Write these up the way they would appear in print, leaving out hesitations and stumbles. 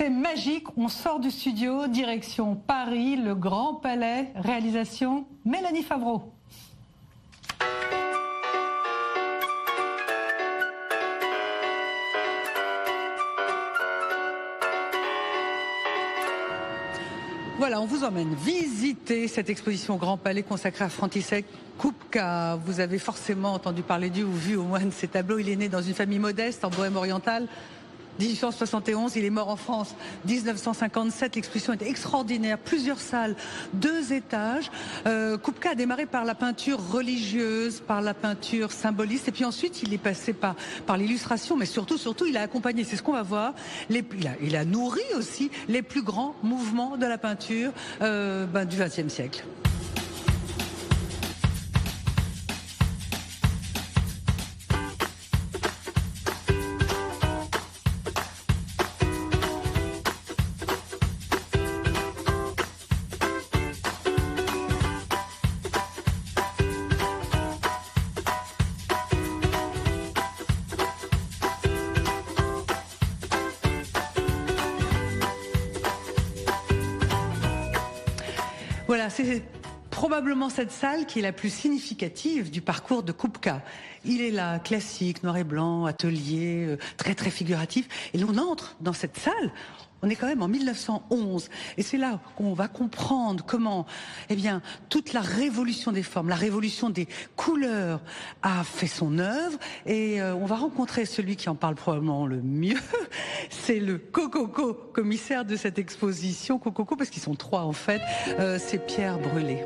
c'est magique, on sort du studio, direction Paris, le Grand Palais, réalisation Mélanie Favreau. Voilà, on vous emmène visiter cette exposition au Grand Palais consacrée à František Kupka. Vous avez forcément entendu parler de lui ou vu au moins de ses tableaux. Il est né dans une famille modeste en Bohême orientale. 1871, il est mort en France 1957. L'exposition était extraordinaire, plusieurs salles, 2 étages. Kupka a démarré par la peinture religieuse, par la peinture symboliste, et puis ensuite il est passé par l'illustration, mais surtout il a accompagné, c'est ce qu'on va voir, il a nourri aussi les plus grands mouvements de la peinture du XXe siècle. Voilà, c'est probablement cette salle qui est la plus significative du parcours de Kupka. Il est là, classique, noir et blanc, atelier, très très figuratif. Et l'on entre dans cette salle, on est quand même en 1911. Et c'est là qu'on va comprendre comment, toute la révolution des formes, la révolution des couleurs a fait son œuvre. Et on va rencontrer celui qui en parle probablement le mieux. C'est le Cococo, commissaire de cette exposition. Cococo, parce qu'ils sont 3 en fait, c'est Pierre Brulé.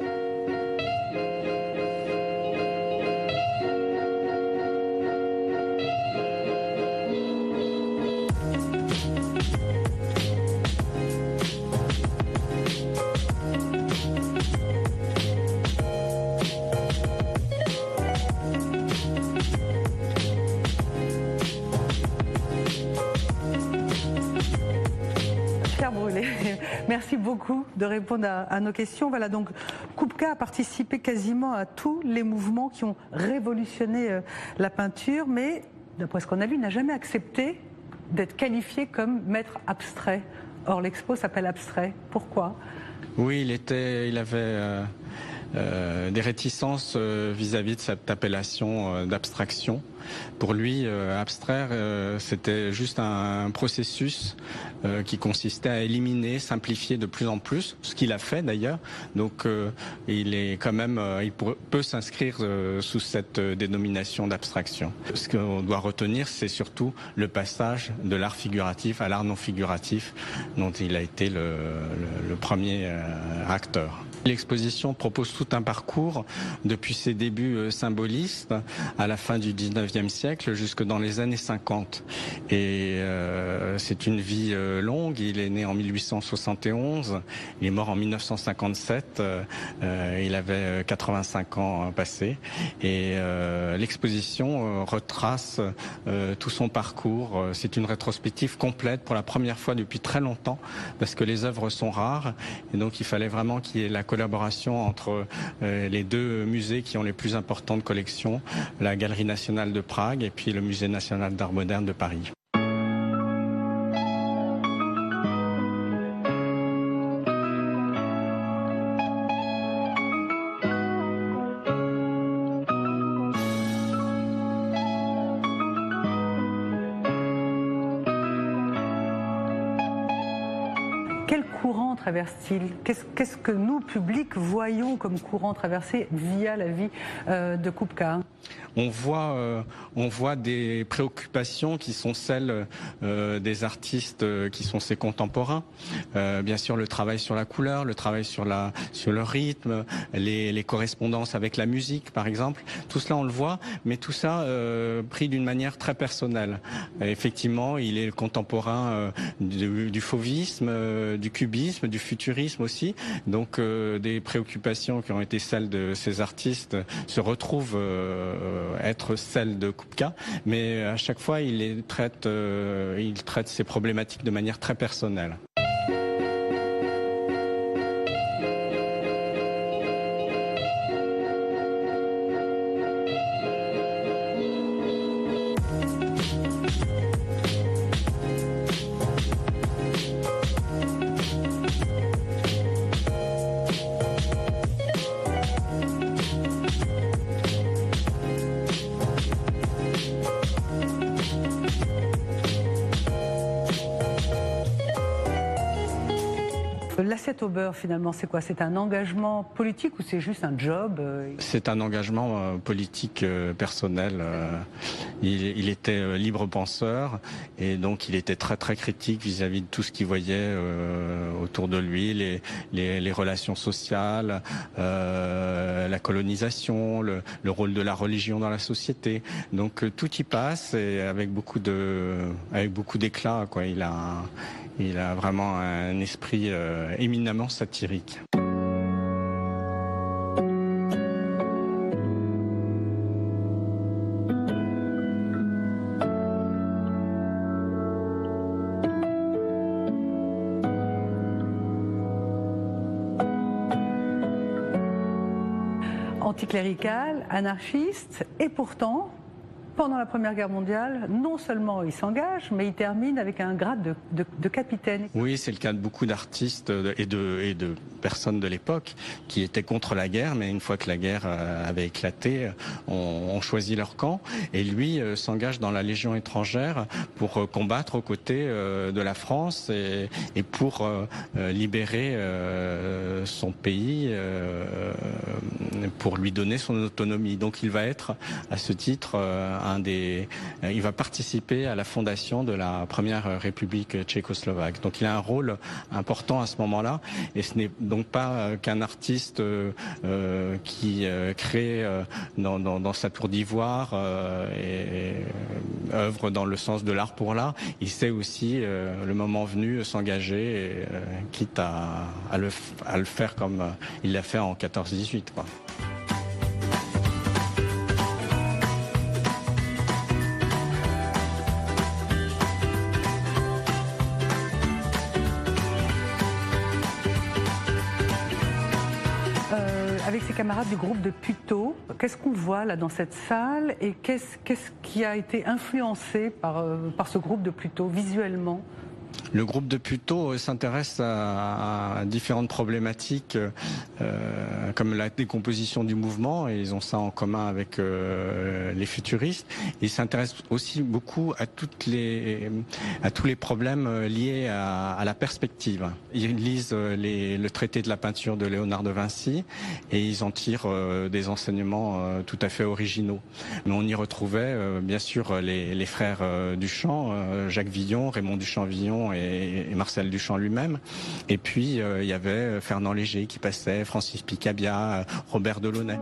Merci beaucoup de répondre à nos questions. Voilà, donc Kupka a participé quasiment à tous les mouvements qui ont révolutionné la peinture, mais d'après ce qu'on a lu, il n'a jamais accepté d'être qualifié comme maître abstrait. Or, l'expo s'appelle Abstrait. Pourquoi ? Oui, il avait des réticences vis-à-vis de cette appellation d'abstraction. Pour lui, abstraire, c'était juste un processus qui consistait à éliminer, simplifier de plus en plus, ce qu'il a fait d'ailleurs. Donc, il est quand même, il peut s'inscrire sous cette dénomination d'abstraction. Ce qu'on doit retenir, c'est surtout le passage de l'art figuratif à l'art non figuratif, dont il a été le premier acteur. L'exposition propose tout un parcours depuis ses débuts symbolistes à la fin du 19e siècle jusque dans les années 50. Et c'est une vie longue. Il est né en 1871, il est mort en 1957, il avait 85 ans passés. Et l'exposition retrace tout son parcours. C'est une rétrospective complète pour la première fois depuis très longtemps, parce que les œuvres sont rares. Et donc il fallait vraiment qu'il y ait la collaboration entre les 2 musées qui ont les plus importantes collections, la Galerie nationale de Prague et puis le Musée national d'art moderne de Paris. Quel courant traverse-t-il ? Qu'est-ce que nous, public, voyons comme courant traversé via la vie de Kupka ? On voit des préoccupations qui sont celles des artistes qui sont ses contemporains. Bien sûr, le travail sur la couleur, le travail sur le rythme, les correspondances avec la musique, par exemple. Tout cela, on le voit, mais tout ça pris d'une manière très personnelle. Effectivement, il est le contemporain du fauvisme, du cubisme, du futurisme aussi. Donc, des préoccupations qui ont été celles de ces artistes se retrouvent être celle de Kupka, mais à chaque fois il traite ces problématiques de manière très personnelle. L'assiette au beurre, finalement, c'est quoi? C'est un engagement politique ou c'est juste un job? C'est un engagement politique personnel. Il était libre penseur et donc il était très très critique vis-à-vis de tout ce qu'il voyait autour de lui, les relations sociales, la colonisation, le rôle de la religion dans la société. Donc tout y passe et avec beaucoup d'éclat, quoi. Il a vraiment un esprit éminemment satirique. Anticlérical, anarchiste, et pourtant, pendant la Première Guerre mondiale, non seulement il s'engage, mais il termine avec un grade de capitaine. Oui, c'est le cas de beaucoup d'artistes et de personnes de l'époque qui étaient contre la guerre, mais une fois que la guerre avait éclaté, ont choisi leur camp. Et lui s'engage dans la Légion étrangère pour combattre aux côtés de la France et pour libérer son pays, pour lui donner son autonomie. Donc il va être, à ce titre, il va participer à la fondation de la première République tchécoslovaque. Donc il a un rôle important à ce moment-là, et ce n'est donc pas qu'un artiste qui crée dans sa tour d'ivoire et œuvre dans le sens de l'art pour l'art. Il sait aussi, le moment venu, s'engager, quitte à le faire comme il l'a fait en 14-18, quoi. Avec ses camarades du groupe de Puteaux, qu'est-ce qu'on voit là dans cette salle et qu'est-ce qui a été influencé par ce groupe de Puteaux visuellement? Le groupe de Puteaux s'intéresse à différentes problématiques comme la décomposition du mouvement, et ils ont ça en commun avec les futuristes. Ils s'intéressent aussi beaucoup à tous les problèmes liés à la perspective. Ils lisent le traité de la peinture de Léonard de Vinci et ils en tirent des enseignements tout à fait originaux. Mais on y retrouvait bien sûr les frères Duchamp, Jacques Villon, Raymond Duchamp-Villon et Marcel Duchamp lui-même. Et puis il y avait Fernand Léger qui passait, Francis Picabia, Robert Delaunay.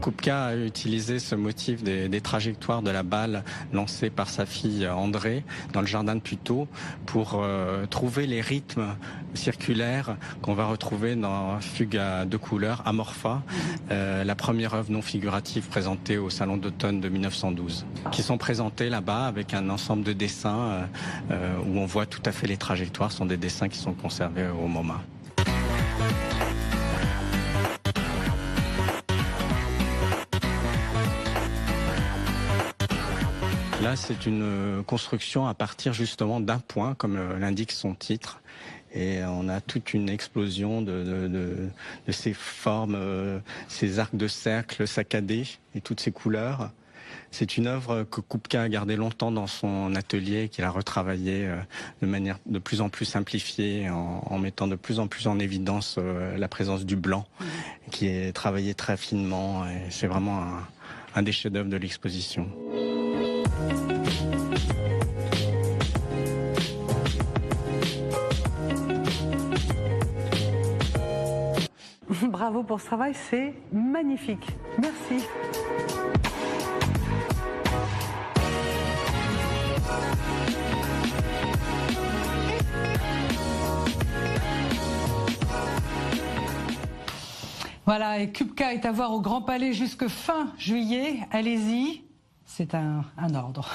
Kupka a utilisé ce motif des trajectoires de la balle lancée par sa fille André dans le jardin de Puteaux pour trouver les rythmes circulaires qu'on va retrouver dans Fugue à deux couleurs, Amorpha, la première œuvre non figurative présentée au Salon d'automne de 1912, qui sont présentés là-bas avec un ensemble de dessins où on voit tout à fait les trajectoires. Ce sont des dessins qui sont conservés au MoMA. Là, c'est une construction à partir justement d'un point, comme l'indique son titre. Et on a toute une explosion de ces formes, ces arcs de cercle saccadés et toutes ces couleurs. C'est une œuvre que Kupka a gardée longtemps dans son atelier, qu'il a retravaillée de manière de plus en plus simplifiée, en mettant de plus en plus en évidence la présence du blanc, qui est travaillé très finement. Et c'est vraiment un des chefs-d'œuvre de l'exposition. Bravo pour ce travail, c'est magnifique. Merci. Voilà, et Kupka est à voir au Grand Palais jusque fin juillet. Allez-y, c'est un ordre.